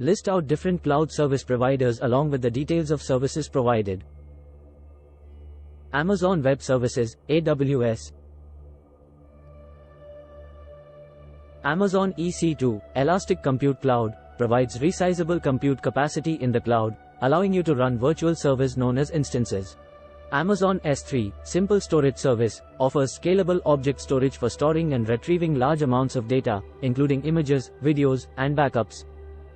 List out different cloud service providers along with the details of services provided. Amazon Web Services, AWS. Amazon EC2, Elastic Compute Cloud, provides resizable compute capacity in the cloud, allowing you to run virtual servers known as instances. Amazon S3, Simple Storage Service, offers scalable object storage for storing and retrieving large amounts of data, including images, videos, and backups.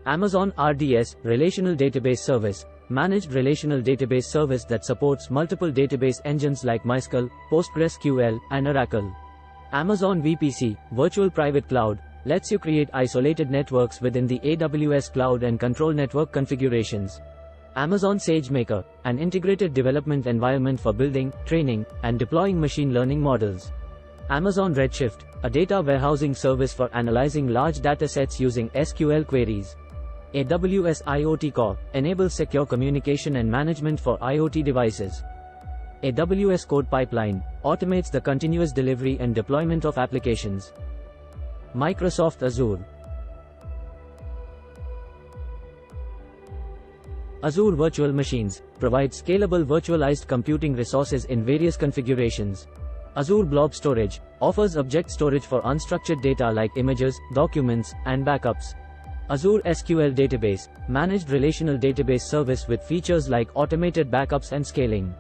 Amazon RDS, Relational Database Service, managed relational database service that supports multiple database engines like MySQL, PostgreSQL, and Oracle. Amazon VPC, Virtual Private Cloud, lets you create isolated networks within the AWS cloud and control network configurations. Amazon SageMaker, an integrated development environment for building, training, and deploying machine learning models. Amazon Redshift, a data warehousing service for analyzing large datasets using SQL queries. AWS IoT Core enables secure communication and management for IoT devices. AWS Code Pipeline automates the continuous delivery and deployment of applications. Microsoft Azure. Azure Virtual Machines provide scalable virtualized computing resources in various configurations. Azure Blob Storage offers object storage for unstructured data like images, documents, and backups. Azure SQL Database, managed relational database service with features like automated backups and scaling.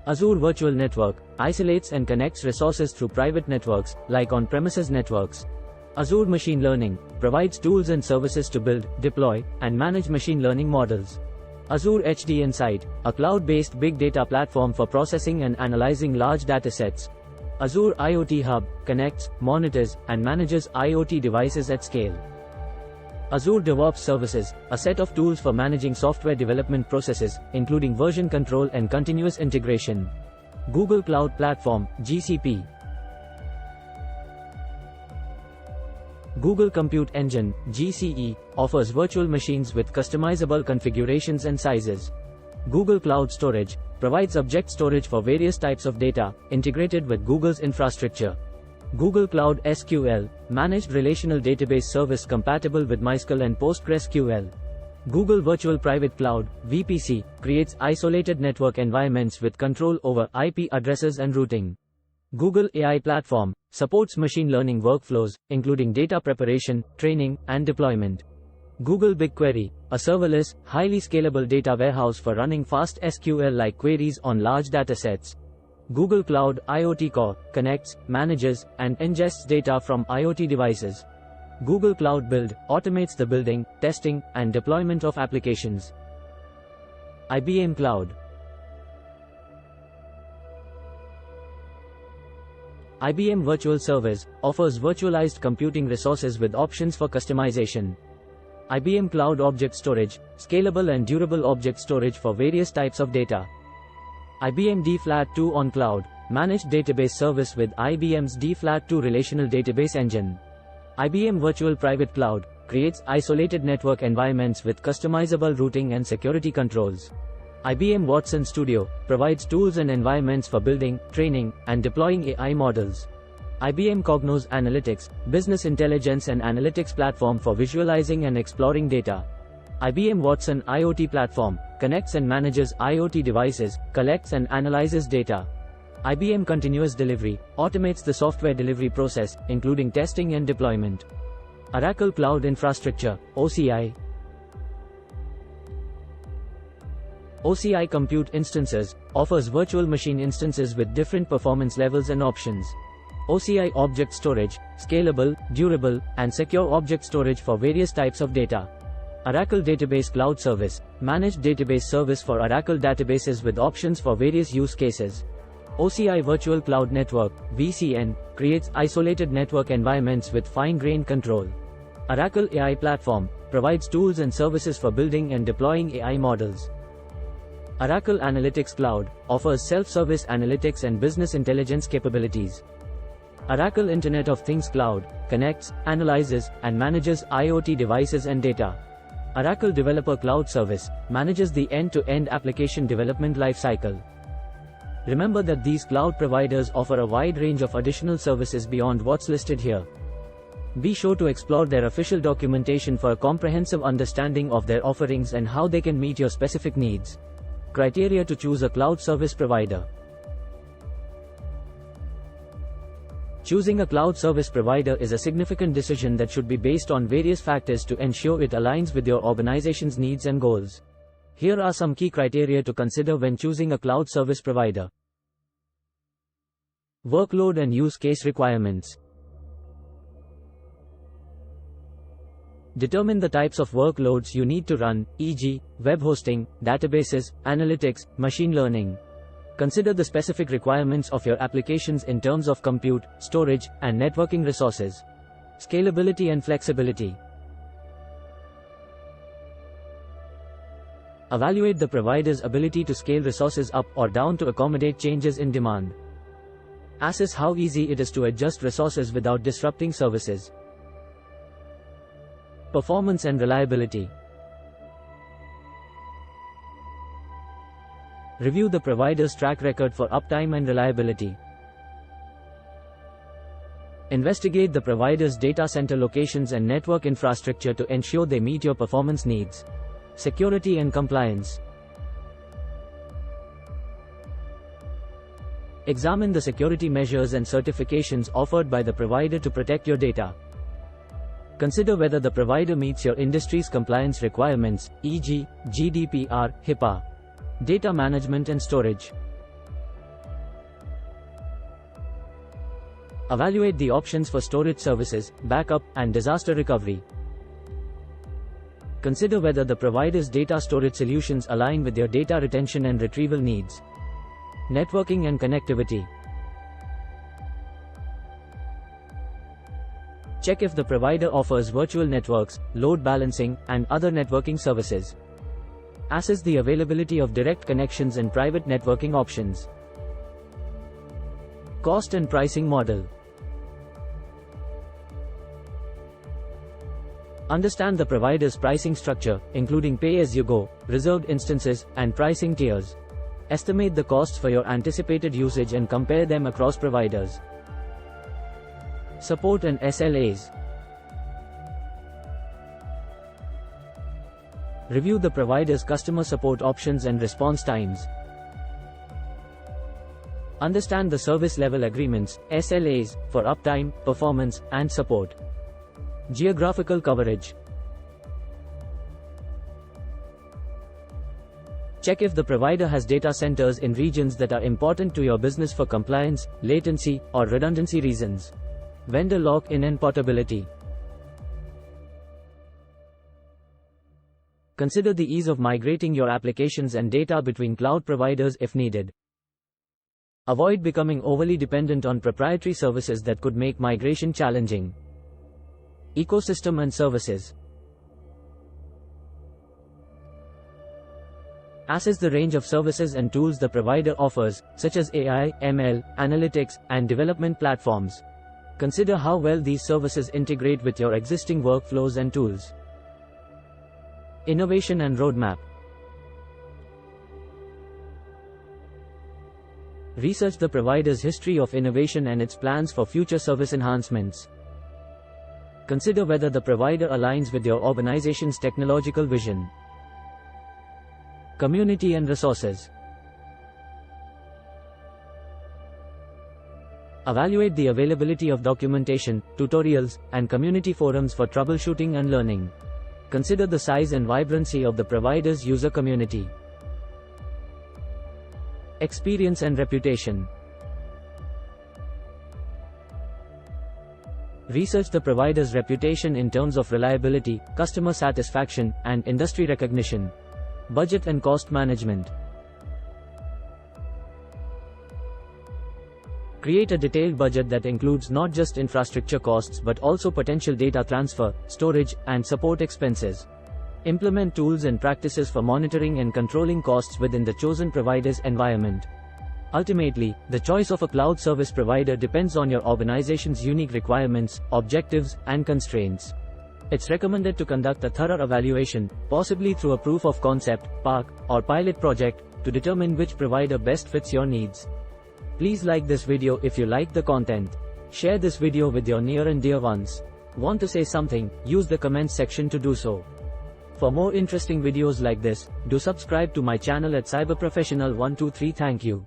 Azure Virtual Network isolates and connects resources through private networks, like on-premises networks. Azure Machine Learning provides tools and services to build, deploy, and manage machine learning models. Azure HD Insight, a cloud-based big data platform for processing and analyzing large datasets. Azure IoT Hub connects, monitors, and manages IoT devices at scale. Azure DevOps Services, a set of tools for managing software development processes, including version control and continuous integration. Google Cloud Platform, GCP. Google Compute Engine, GCE, offers virtual machines with customizable configurations and sizes. Google Cloud Storage provides object storage for various types of data, integrated with Google's infrastructure. Google Cloud SQL, managed relational database service compatible with MySQL and PostgreSQL. Google Virtual Private Cloud, VPC, creates isolated network environments with control over IP addresses and routing. Google AI Platform supports machine learning workflows, including data preparation, training, and deployment. Google BigQuery, a serverless, highly scalable data warehouse for running fast SQL-like queries on large datasets. Google Cloud IoT Core connects, manages, and ingests data from IoT devices. Google Cloud Build automates the building, testing, and deployment of applications. IBM Cloud. IBM Virtual Servers offers virtualized computing resources with options for customization. IBM Cloud Object Storage, scalable and durable object storage for various types of data. IBM dFlat2 on Cloud, managed database service with IBM's dFlat2 relational database engine. IBM Virtual Private Cloud creates isolated network environments with customizable routing and security controls. IBM Watson Studio provides tools and environments for building, training, and deploying AI models. IBM Cognos Analytics, business intelligence and analytics platform for visualizing and exploring data. IBM Watson IoT Platform connects and manages IoT devices, collects and analyzes data. IBM Continuous Delivery automates the software delivery process, including testing and deployment. Oracle Cloud Infrastructure, OCI. OCI Compute Instances offers virtual machine instances with different performance levels and options. OCI Object Storage, scalable, durable, and secure object storage for various types of data. Oracle Database Cloud Service, managed database service for Oracle databases with options for various use cases. OCI Virtual Cloud Network, VCN, creates isolated network environments with fine-grained control. Oracle AI Platform provides tools and services for building and deploying AI models. Oracle Analytics Cloud offers self-service analytics and business intelligence capabilities. Oracle Internet of Things Cloud connects, analyzes, and manages IoT devices and data. Oracle Developer Cloud Service manages the end-to-end application development lifecycle. Remember that these cloud providers offer a wide range of additional services beyond what's listed here. Be sure to explore their official documentation for a comprehensive understanding of their offerings and how they can meet your specific needs. Criteria to choose a cloud service provider. Choosing a cloud service provider is a significant decision that should be based on various factors to ensure it aligns with your organization's needs and goals. Here are some key criteria to consider when choosing a cloud service provider. Workload and use case requirements. Determine the types of workloads you need to run, e.g., web hosting, databases, analytics, machine learning. Consider the specific requirements of your applications in terms of compute, storage, and networking resources. Scalability and flexibility. Evaluate the provider's ability to scale resources up or down to accommodate changes in demand. Assess how easy it is to adjust resources without disrupting services. Performance and reliability. Review the provider's track record for uptime and reliability. Investigate the provider's data center locations and network infrastructure to ensure they meet your performance needs. Security and compliance. Examine the security measures and certifications offered by the provider to protect your data. Consider whether the provider meets your industry's compliance requirements, e.g., GDPR, HIPAA. Data management and storage. Evaluate the options for storage services, backup, and disaster recovery. Consider whether the provider's data storage solutions align with your data retention and retrieval needs. Networking and connectivity. Check if the provider offers virtual networks, load balancing, and other networking services. Assess the availability of direct connections and private networking options. Cost and pricing model. Understand the provider's pricing structure, including pay-as-you-go, reserved instances, and pricing tiers. Estimate the costs for your anticipated usage and compare them across providers. Support and SLAs. Review the provider's customer support options and response times. Understand the service level agreements, SLAs, for uptime, performance, and support. Geographical coverage. Check if the provider has data centers in regions that are important to your business for compliance, latency, or redundancy reasons. Vendor lock-in and portability. Consider the ease of migrating your applications and data between cloud providers if needed. Avoid becoming overly dependent on proprietary services that could make migration challenging. Ecosystem and services. Assess the range of services and tools the provider offers, such as AI, ML, analytics, and development platforms. Consider how well these services integrate with your existing workflows and tools. Innovation and roadmap. Research the provider's history of innovation and its plans for future service enhancements. Consider whether the provider aligns with your organization's technological vision. Community and resources. Evaluate the availability of documentation, tutorials, and community forums for troubleshooting and learning. Consider the size and vibrancy of the provider's user community. Experience and reputation. Research the provider's reputation in terms of reliability, customer satisfaction, and industry recognition. Budget and cost management. Create a detailed budget that includes not just infrastructure costs but also potential data transfer, storage, and support expenses. Implement tools and practices for monitoring and controlling costs within the chosen provider's environment. Ultimately, the choice of a cloud service provider depends on your organization's unique requirements, objectives, and constraints. It's recommended to conduct a thorough evaluation, possibly through a proof of concept, POC, or pilot project, to determine which provider best fits your needs. Please like this video if you like the content. Share this video with your near and dear ones. Want to say something? Use the comments section to do so. For more interesting videos like this, do subscribe to my channel at cyberprofessional123. Thank you.